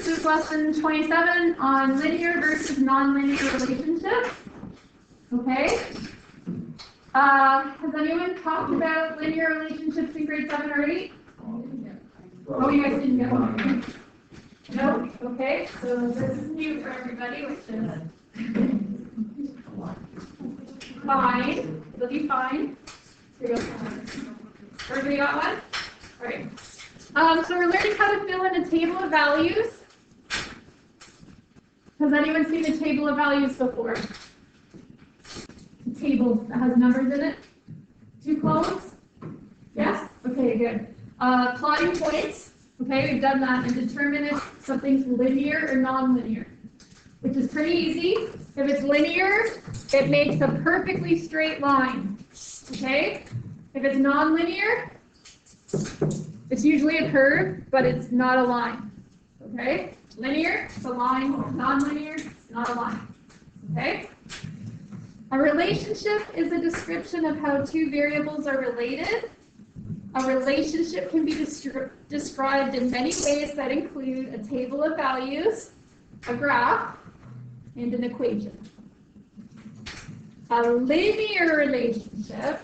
This is lesson 27 on linear versus nonlinear relationships. Okay. Has anyone talked about linear relationships in grade 7 or 8? Oh, you guys didn't get one? No? Okay. So this is new for everybody, which is fine. It'll be fine. Everybody got one? All right. So we're learning how to fill in a table of values. Has anyone seen a table of values before? A table that has numbers in it? 2 columns? Yes? Okay, good. Plotting points. Okay, we've done that, and determine if something's linear or nonlinear, which is pretty easy. If it's linear, it makes a perfectly straight line. Okay? If it's nonlinear, it's usually a curve, but it's not a line. Okay? Linear, it's a line. Nonlinear, it's not a line. Okay? A relationship is a description of how 2 variables are related. A relationship can be described in many ways that include a table of values, a graph, and an equation. A linear relationship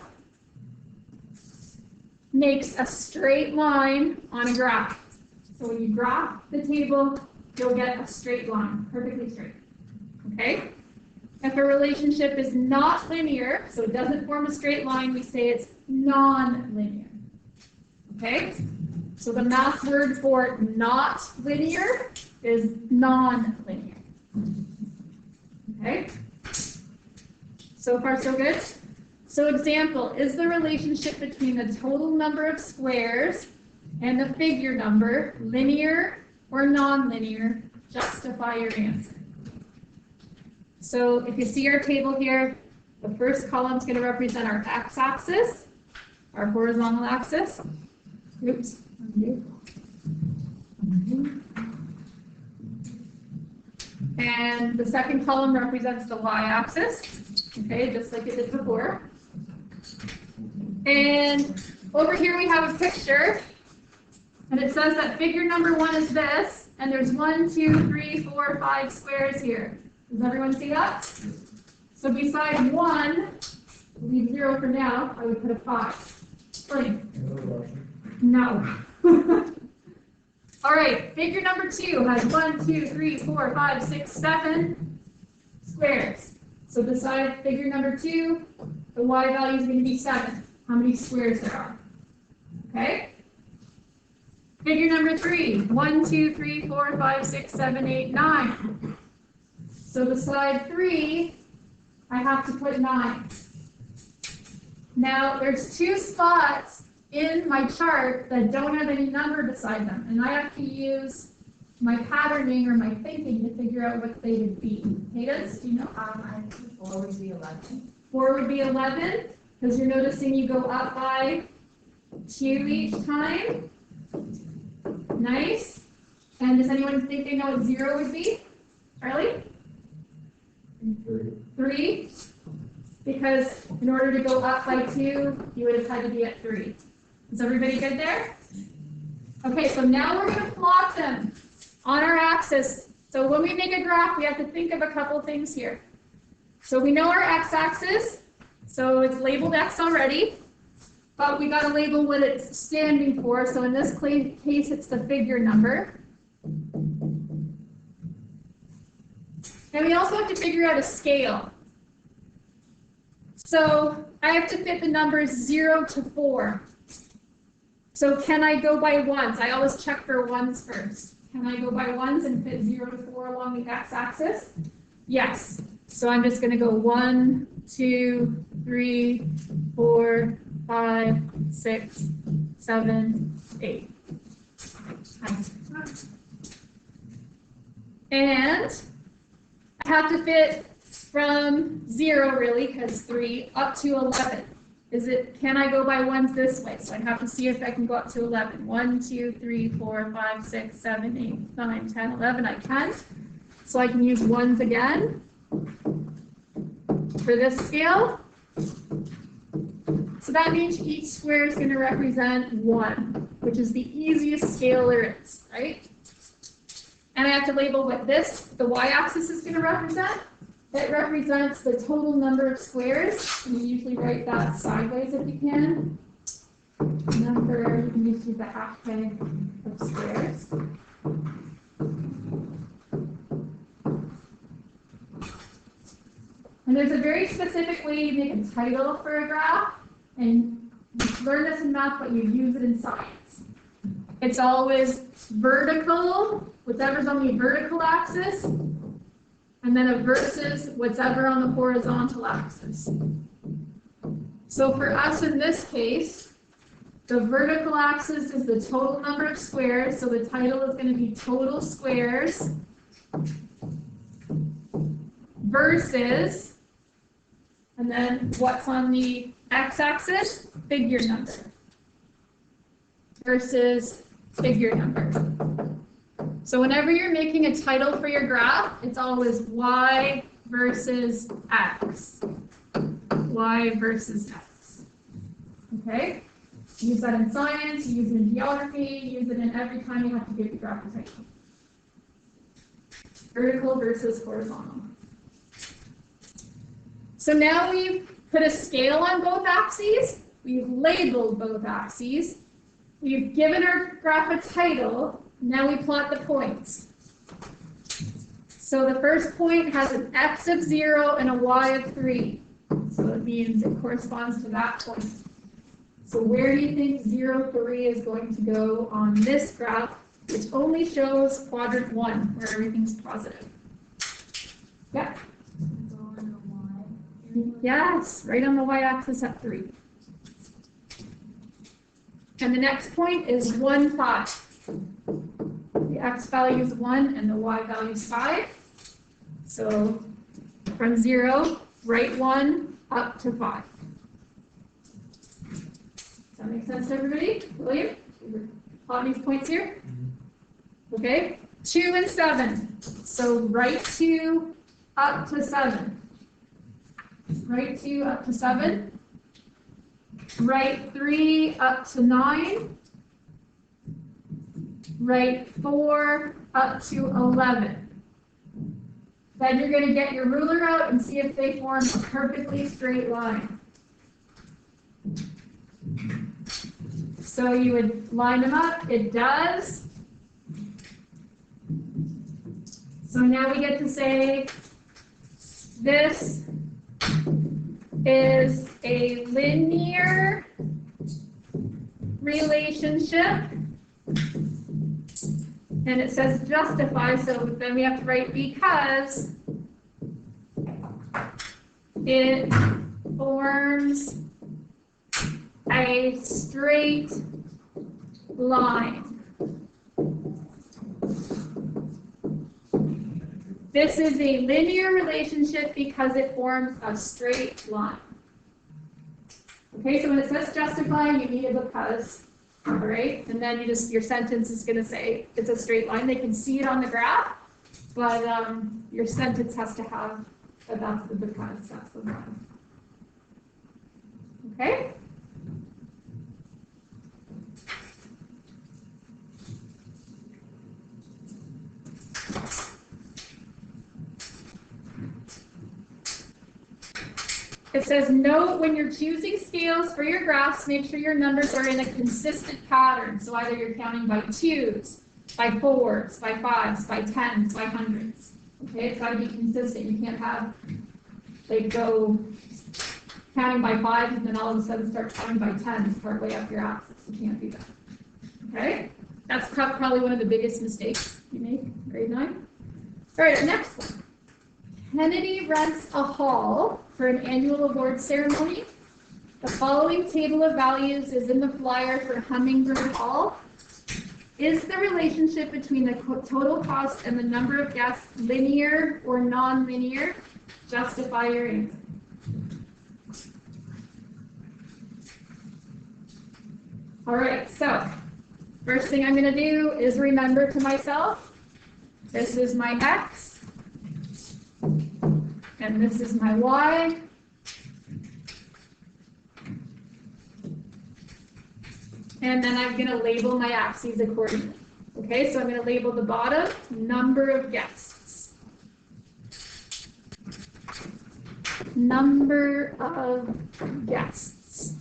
makes a straight line on a graph. So when you graph the table, you'll get a straight line, perfectly straight. Okay? If a relationship is not linear, so it doesn't form a straight line, we say it's non-linear. Okay? So the math word for not linear is non-linear. Okay? So far, so good? So example, is the relationship between the total number of squares and the figure number linear or nonlinear? Justify your answer. So if you see our table here, the first column is going to represent our x-axis, our horizontal axis. Oops. And the second column represents the y-axis, okay, just like it did before. And over here we have a picture, and it says that figure number 1 is this, and there's 1, 2, 3, 4, 5 squares here. Does everyone see that? So beside 1, we'll leave 0 for now, I would put a 5. Explain. No. All right, figure number 2 has 1, 2, 3, 4, 5, 6, 7 squares. So beside figure number 2, the y value is going to be 7. How many squares there are? Okay. Figure number 3, 1, 2, 3, 4, 5, 6, 7, 8, 9. So beside 3, I have to put 9. Now there's 2 spots in my chart that don't have any number beside them, and I have to use my patterning or my thinking to figure out what they would be. Hayden, do you know? I think 4 would be 11. 4 would be 11, because you're noticing you go up by 2 each time. Nice. And does anyone think they know what 0 would be? Charlie? 3. Because in order to go up by 2, you would have had to be at 3. Is everybody good there? Okay, so now we're going to plot them on our axis. So when we make a graph, we have to think of a couple things here. So we know our x-axis, so it's labeled x already, but we got to label what it's standing for. So in this case, it's the figure number. And we also have to figure out a scale. So I have to fit the numbers 0 to 4. So can I go by ones? I always check for ones first. Can I go by ones and fit 0 to 4 along the x-axis? Yes. So I'm just going to go 1, 2, 3, 4, 5, 6, 7, 8. And I have to fit from 0, really, because 3, up to 11. Can I go by ones this way? So I have to see if I can go up to 11. 1, 2, 3, 4, 5, 6, 7, 8, 9, 10, 11. I can. So I can use ones again for this scale. So that means each square is going to represent 1, which is the easiest scale there is, right? And I to label what the y-axis is going to represent. It represents the total number of squares. And you usually write that sideways if you can. Number, you can use the half-pay of squares. And there's a very specific way you make a title for a graph, and you learn this in math, but you use it in science. It's always vertical, whatever's on the vertical axis, and then a versus whatever on the horizontal axis. So for us in this case, the vertical axis is the total number of squares, so the title is going to be total squares versus, and then what's on the x-axis? Figure number versus figure number. So whenever you're making a title for your graph, it's always y versus x. Y versus x. Okay? Use that in science, you use it in geography, use it in every time you have to give your graph a title. Vertical versus horizontal. So now we've put a scale on both axes, we've labeled both axes, we've given our graph a title, now we plot the points. So the first point has an x of 0 and a y of 3. So it means it corresponds to that point. So where do you think 0, 3 is going to go on this graph, which only shows quadrant 1, where everything's positive? Yeah? Yes, right on the y-axis at 3. And the next point is 1, 5. The x value is 1 and the y value is 5. So from 0, write 1 up to 5. Does that make sense to everybody? William? Plot these points here? Okay. 2 and 7. So write 2 up to 7. Write 2 up to 7. Write 3 up to 9. Write 4 up to 11. Then you're going to get your ruler out and see if they form a perfectly straight line. So you would line them up. It does. So now we get to say this is a linear relationship. And it says justify, so then we have to write because it forms a straight line. This is a linear relationship because it forms a straight line. Okay, so when it says justify, you need a because. All right, and then your sentence is going to say it's a straight line. They can see it on the graph, but your sentence has to have that's the because, that's the line. Okay? It says, note when you're choosing scales for your graphs, make sure your numbers are in a consistent pattern. So either you're counting by 2s, by 4s, by 5s, by 10s, by hundreds. Okay, it's got to be consistent. You can't have, like, go counting by 5s and then all of a sudden start counting by 10s partway up your axis. You can't do that. Okay, that's probably one of the biggest mistakes you make, grade 9. All right, next one. Kennedy rents a hall for an annual award ceremony. The following table of values is in the flyer for Hummingbird Hall. Is the relationship between the total cost and the number of guests linear or non-linear? Justify your answer. All right, so first thing I'm going to do is remember to myself, this is my x. And this is my y. And then I'm going to label my axes accordingly. Okay, so I'm going to label the bottom number of guests. Number of guests.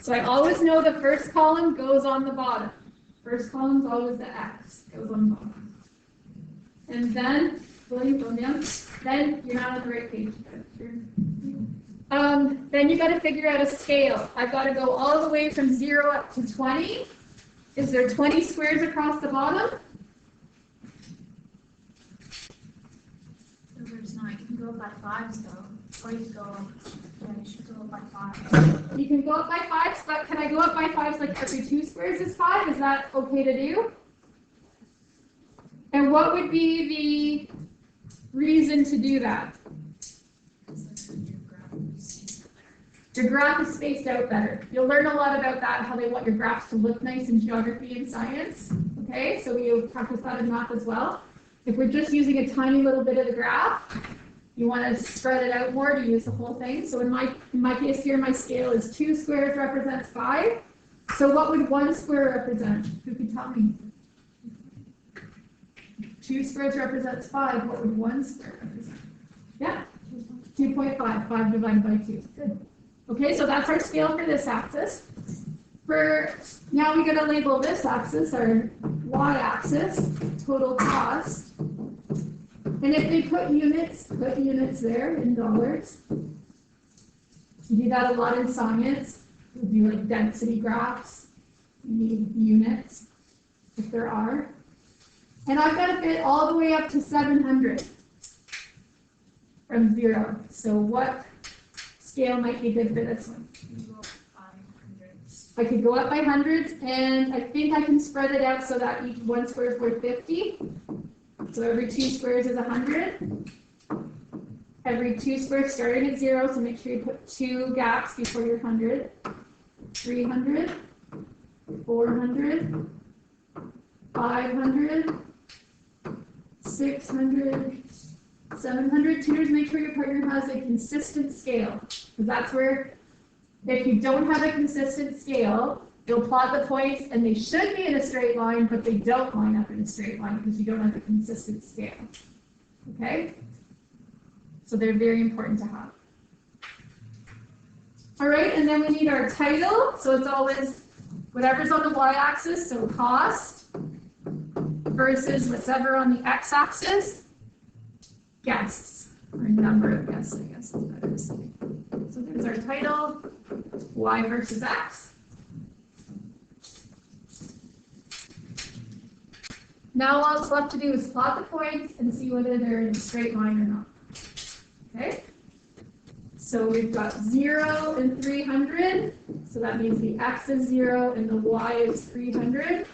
So I always know the first column goes on the bottom. First column is always the X, goes on the bottom. And then, then you're not on the right page. Then you got to figure out a scale. I've got to go all the way from 0 up to 20. Is there 20 squares across the bottom? There's not. You can go by fives though. Or you go, yeah, you should go by five. You can go up by 5s, but can I go up by 5s like every 2 squares is 5? Is that okay to do? And what would be the reason to do that? Your graph is spaced out better. You'll learn a lot about that, how they want your graphs to look nice in geography and science. Okay, so we practice that in math as well. If we're just using a tiny little bit of the graph, you want to spread it out more to use the whole thing. So in my case here, my scale is 2 squares represents 5. So what would 1 square represent? Who could tell me? 2 squares represents 5. What would 1 square represent? Yeah, 2.5. 5 divided by 2. Good. Okay, so that's our scale for this axis. Now we got to label this axis, our y-axis, total cost. And if they put units there in dollars. You do that a lot in science. You do like density graphs. You need units, if there are. And I've got to fit all the way up to 700 from 0. So what scale might be good for this one? I could go up by hundreds, and I think I can spread it out so that each 1 square is worth 50. So every 2 squares is 100. Every 2 squares starting at 0, so make sure you put 2 gaps before your 100. 300, 400, 500, 600, 700. Tutors, make sure your partner has a consistent scale, because that's where, if you don't have a consistent scale, you'll plot the points and they should be in a straight line, but they don't line up in a straight line because you don't have a consistent scale. Okay? So they're very important to have. All right, and then we need our title. So it's always whatever's on the y-axis, so cost, versus whatever on the x-axis, guests, or number of guests, I guess is better to say. So there's our title, y versus x. Now all it's left to do is plot the points and see whether they're in a straight line or not. Okay? So we've got 0 and 300. So that means the x is 0 and the y is 300.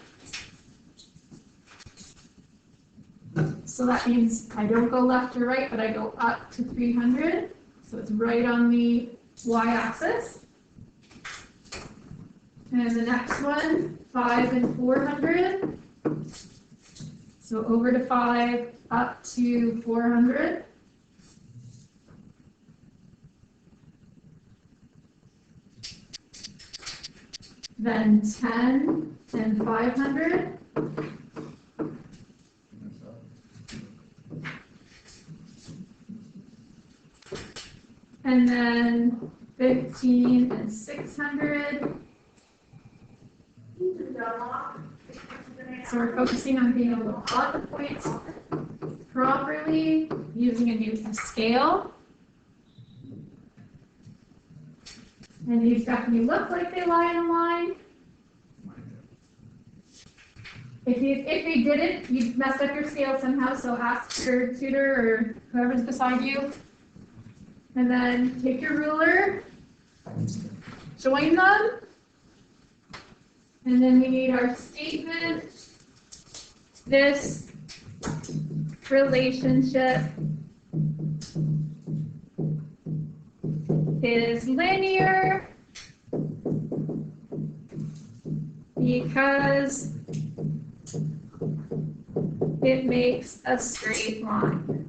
So that means I don't go left or right, but I go up to 300. So it's right on the y-axis. And the next one, 5 and 400. So over to 5, up to 400. Then 10 and 500. And then 15 and 600. So we're focusing on being able to plot the points properly using a new scale. And these definitely look like they lie in a line. If they didn't, you've messed up your scale somehow, so ask your tutor or whoever's beside you. And then take your ruler, join them. And then we need our statement. This relationship is linear because it makes a straight line.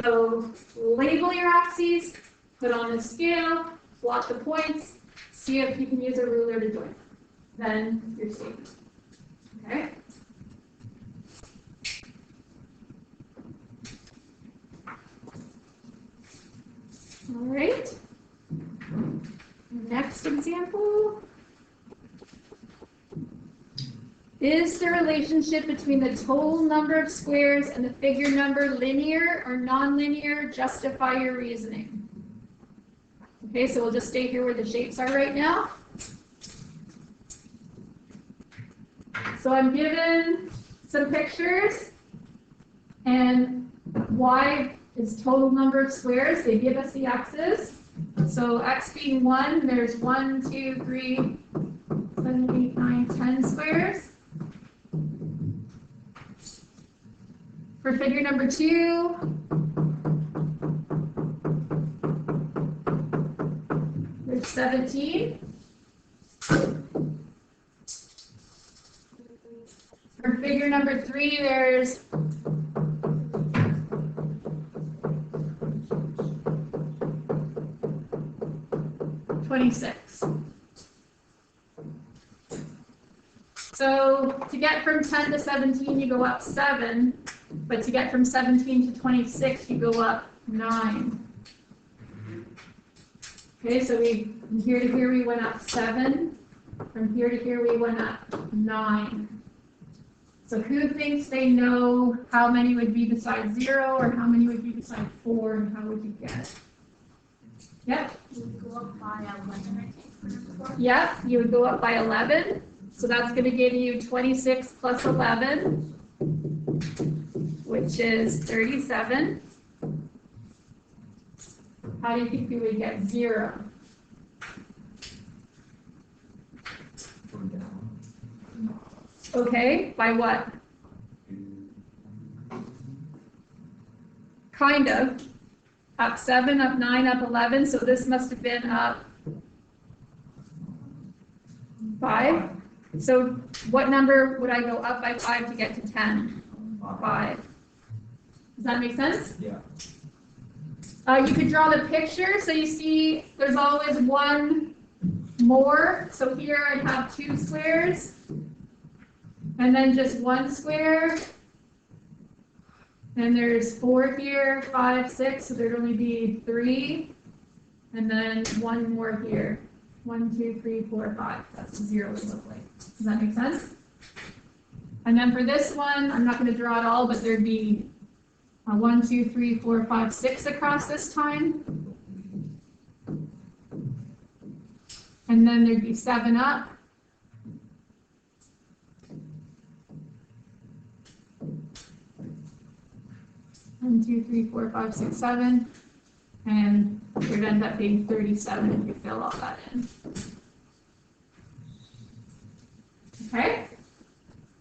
So label your axes, put on the scale, plot the points, see if you can use a ruler to join. Then you're safe. Okay? All right. Next example. Is the relationship between the total number of squares and the figure number linear or nonlinear? Justify your reasoning. Okay, so we'll just stay here where the shapes are right now. So I'm given some pictures, and y is total number of squares. They give us the x's. So x being 1, there's 1, 2, 3, 7, 8, 9, 10 squares. For figure number 2, there's 17. For figure number 3, there's 26. So to get from 10 to 17, you go up 7, but to get from 17 to 26, you go up 9. Okay, so from here to here we went up 7. From here to here we went up 9. So who thinks they know how many would be beside 0 or how many would be beside 4, and how would you get it? Yep. You would go up by 11, I think, for number 4. Yep, you would go up by 11. So that's going to give you 26 plus 11, which is 37. How do you think we would get 0? Okay, by what? Kind of. Up 7, up 9, up 11, so this must have been up 5. So what number would I go up by 5 to get to 10? 5. Does that make sense? Yeah. You could draw the picture, so you see there's always one more. So here I'd have 2 squares, and then just 1 square. And there's 4 here, 5, 6, so there'd only be 3. And then 1 more here. 1, 2, 3, 4, 5. That's what 0 would look like. Does that make sense? And then for this one, I'm not going to draw it all, but there'd be 1, 2, 3, 4, 5, 6 across this time. And then there'd be 7 up. One, 2, 3, 4, 5, 6, 7, and it would end up being 37 if you fill all that in. Okay?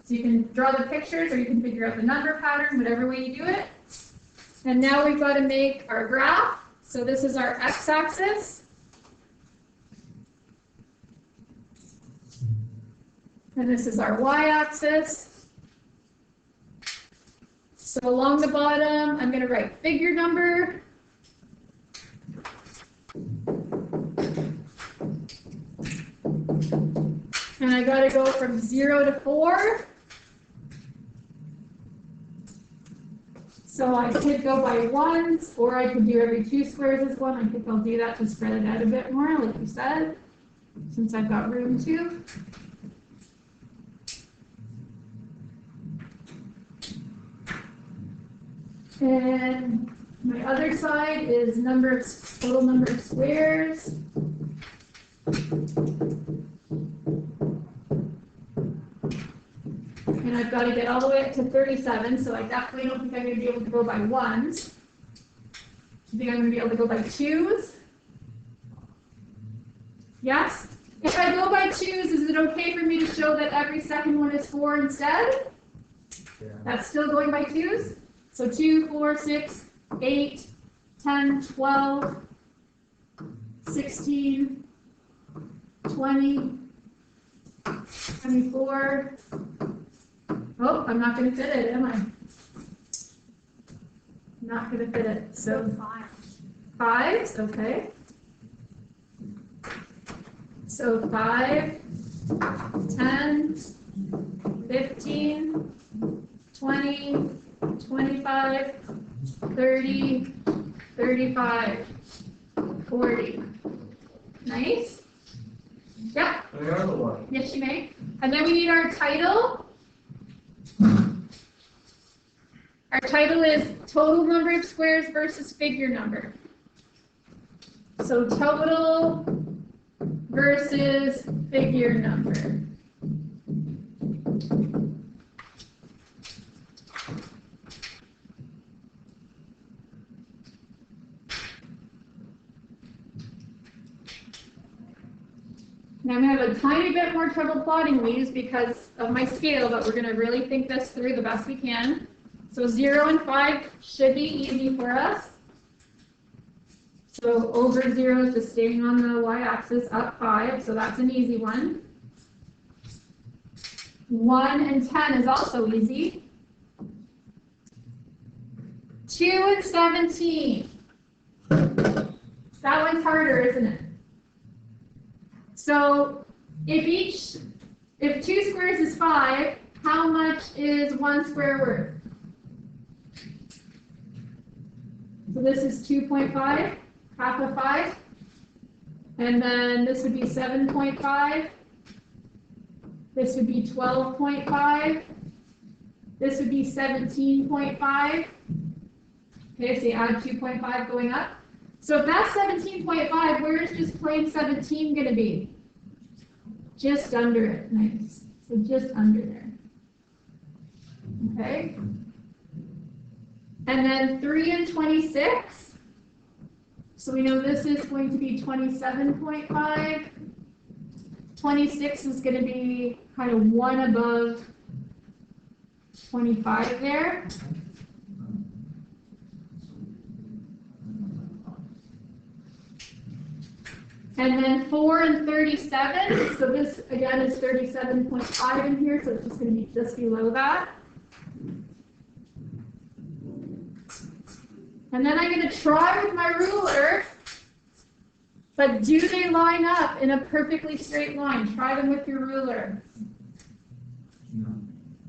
So you can draw the pictures, or you can figure out the number pattern, whatever way you do it. And now we've got to make our graph. So this is our x-axis. And this is our y-axis. So along the bottom, I'm going to write figure number. And I got to go from 0 to 4. So I could go by 1s, or I could do every 2 squares as 1. I think I'll do that to spread it out a bit more, like you said, since I've got room to. And my other side is total number of squares. And I've got to get all the way up to 37, so I definitely don't think I'm going to be able to go by 1s. Do you think I'm going to be able to go by 2s? Yes? If I go by 2s, is it okay for me to show that every second one is 4 instead? Yeah. That's still going by 2s? So 2, 4, 6, 8, 10, 12, 16, 20, 24. Oh, I'm not going to fit it, am I? Not gonna fit it. So five. fives, okay. So 5, 10, 15, 20, 25, 30, 35, 40. Nice. Yep. They are the one. Yes, you may. And then we need our title. Our title is total number of squares versus figure number. So total versus figure number. Now I'm going to have a tiny bit more trouble plotting these because of my scale, but we're going to really think this through the best we can. So 0 and 5 should be easy for us. So over 0 is just staying on the y-axis, up 5, so that's an easy one. 1 and 10 is also easy. 2 and 17. That one's harder, isn't it? So if 2 squares is 5, how much is 1 square worth? So this is 2.5, half of 5. And then this would be 7.5. This would be 12.5. This would be 17.5. Okay, so you add 2.5 going up. So if that's 17.5, where is just plain 17 going to be? Just under it. Nice. So just under there. Okay. And then 3 and 26. So we know this is going to be 27.5. 26 is going to be kind of 1 above 25 there. And then 4 and 37, so this again is 37.5 in here, so it's just going to be just below that. And then I'm going to try with my ruler, but do they line up in a perfectly straight line? Try them with your ruler.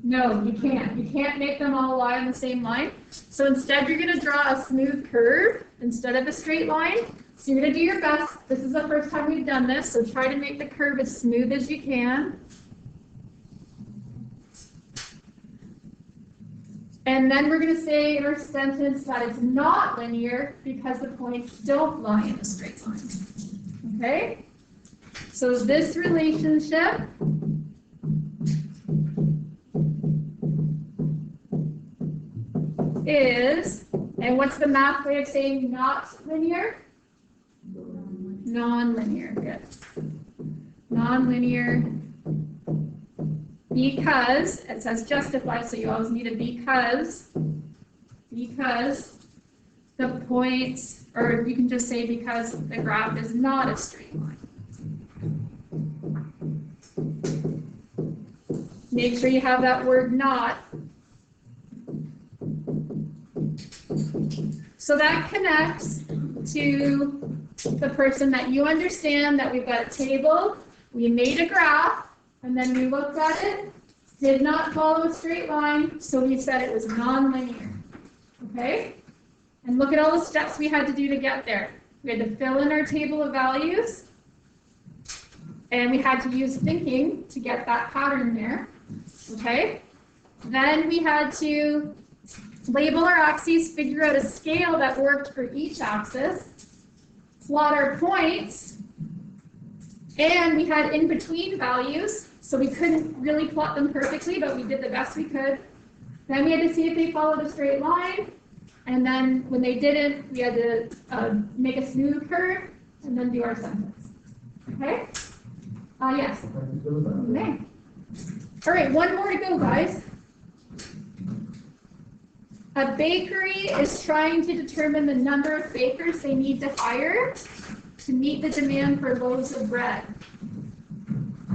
No, you can't. You can't make them all lie on the same line. So instead you're going to draw a smooth curve instead of a straight line. So you're going to do your best. This is the first time we've done this, so try to make the curve as smooth as you can. And then we're going to say in our sentence that it's not linear because the points don't lie in a straight line. Okay? So this relationship is, and what's the math way of saying not linear? Non-linear, good. Non-linear because, it says justify, so you always need a because the points, or you can just say because the graph is not a straight line. Make sure you have that word not. So that connects to the person that you understand that we've got a table, we made a graph, and then we looked at it, did not follow a straight line, so we said it was non-linear. Okay? And look at all the steps we had to do to get there. We had to fill in our table of values, and we had to use thinking to get that pattern there. Okay? Then we had to label our axes, figure out a scale that worked for each axis, plot our points, and we had in-between values, so we couldn't really plot them perfectly, but we did the best we could. Then we had to see if they followed a straight line, and then when they didn't, we had to make a smooth curve, and then do our sentence. Okay? Yes? Okay. All right, one more to go, guys. A bakery is trying to determine the number of bakers they need to hire to meet the demand for loaves of bread.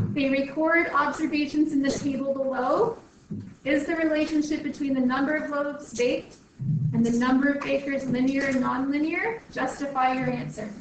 They record observations in the table below. Is the relationship between the number of loaves baked and and the number of acres linear and nonlinear, justify your answer.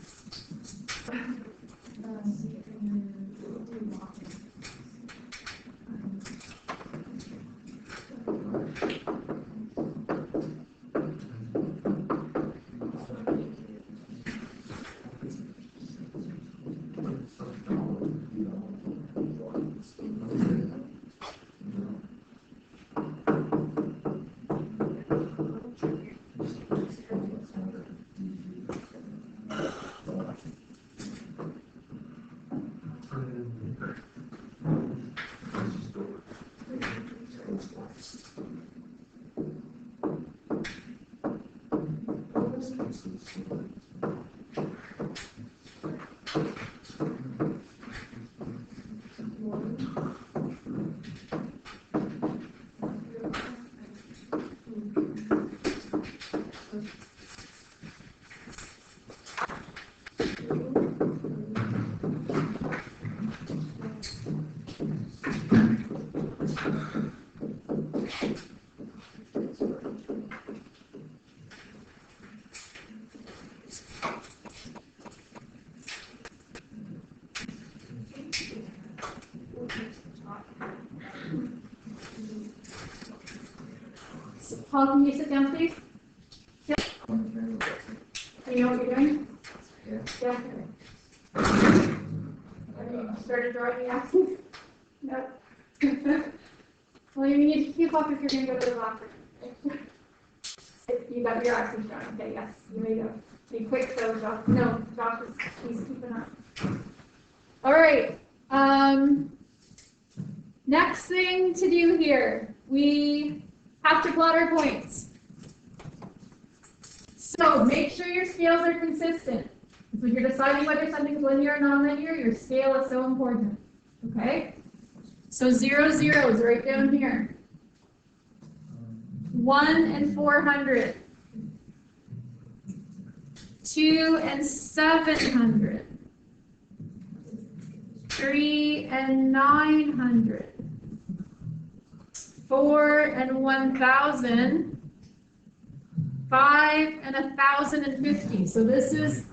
Paul, can you sit down, please? Yeah. Do you know what you're doing? Yeah. Have you started drawing the axes? No. Well, you need to keep up if you're going to go to the bathroom. You got your axes drawn. Okay, yes, you may go. Be quick though, Josh. No, Josh is he's keeping up. All right. Next thing to do here, we have to plot our points. So make sure your scales are consistent. When you're deciding whether something's linear or nonlinear, your scale is so important. Okay? So 0, 0 is right down here. 1 and 400. 2 and 700. 3 and 900. 4 and 1,000. 5 and 1,050. So this is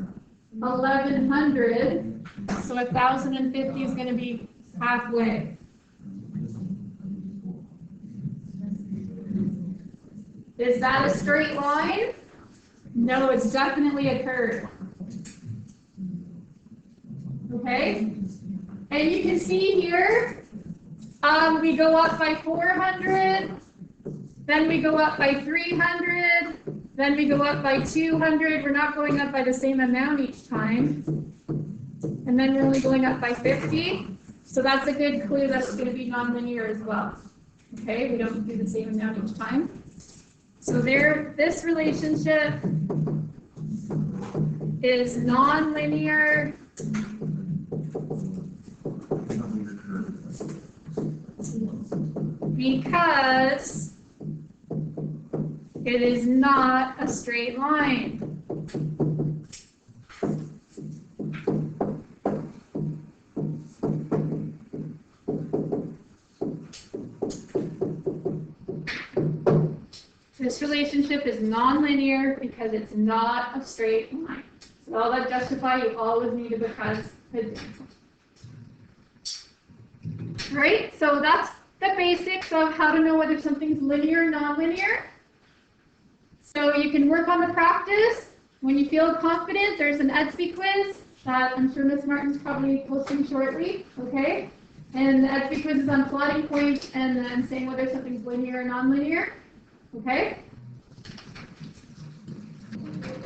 1,100. So 1,050 is going to be halfway. Is that a straight line? No, it's definitely a curve. Okay? And you can see here, we go up by 400, then we go up by 300, then we go up by 200. We're not going up by the same amount each time. And then we're only going up by 50. So that's a good clue that it's going to be nonlinear as well. Okay, we don't do the same amount each time. So there, this relationship is nonlinear because it is not a straight line. This relationship is nonlinear because it's not a straight line. So all that justify, you always need a because example. Right? So that's the basics of how to know whether something's linear or nonlinear. So you can work on the practice. When you feel confident, there's an EDSB quiz that I'm sure Ms. Martin's probably posting shortly. Okay? And the EDSB quiz is on plotting points and then saying whether something's linear or nonlinear. Okay?